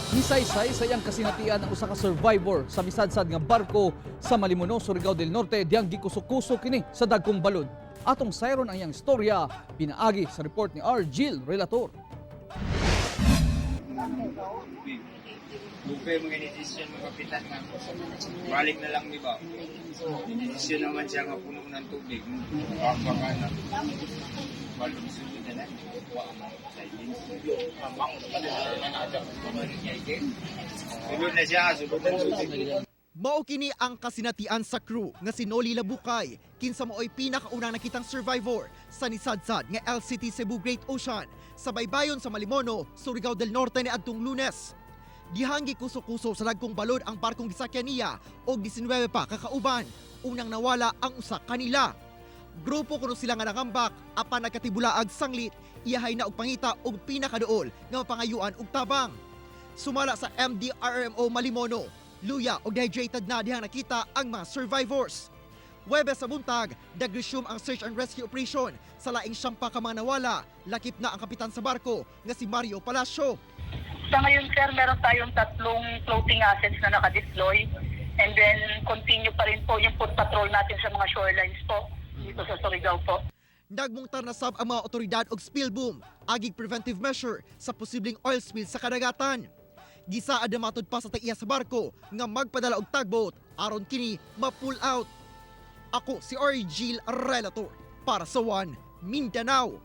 Nisaysay sayang kasinatian ang usa ka survivor sa misadsad nga barko sa Malimono, Surigao del Norte diyang gikuso-kuso kini sa dagkong balod. Atong sayron ang iyang istorya, pinaagi sa report ni R. Jill Relator. Lupe mga desisyon mga kapitan nga. Balik na lang di ba? Desisyon naman siya nga puno ng tubig. Baka na. Balong sunod na lang. Sulod na siya, sulod na tubig. Mao kini ang kasinatian sa crew nga si Noli Labukay, kinsa mao'y pinakaunang nakitang survivor sa nisadsad nga LCT Cebu Great Ocean sa baybayon sa Malimono, Surigao del Norte ni adtong Lunes. Dihanggi kuso-kuso sa dagkong balod ang barkong gisakyan niya og 19 pa kakauban. Unang nawala ang usa kanila. Grupo kuno sila nga nangambak apan nagkatibulaag sanglit iyahay na og pangita og pinakaduol nga mapangayuan og tabang. Sumala sa MDRMO Malimono, luya og dehydrated na dihang nakita ang mga survivors. Webes sa buntag, nag-resume ang search and rescue operation sa laing siyampa ka mga nawala. Lakip na ang kapitan sa barko nga si Mario Palacio. Sa ngayon, sir, meron tayong 3 floating assets na nakadeploy, and then continue pa rin po yung foot patrol natin sa mga shorelines po dito sa Surigao po. Nagmungtar na sab ang mga otoridad og spill boom, agig preventive measure sa posibleng oil spill sa kadagatan. Gisaad na matod pa sa taiya sa barko nga magpadala og tugboat aron kini ma-pull out. Ako si R. Jill Relator para sa One Mindanao.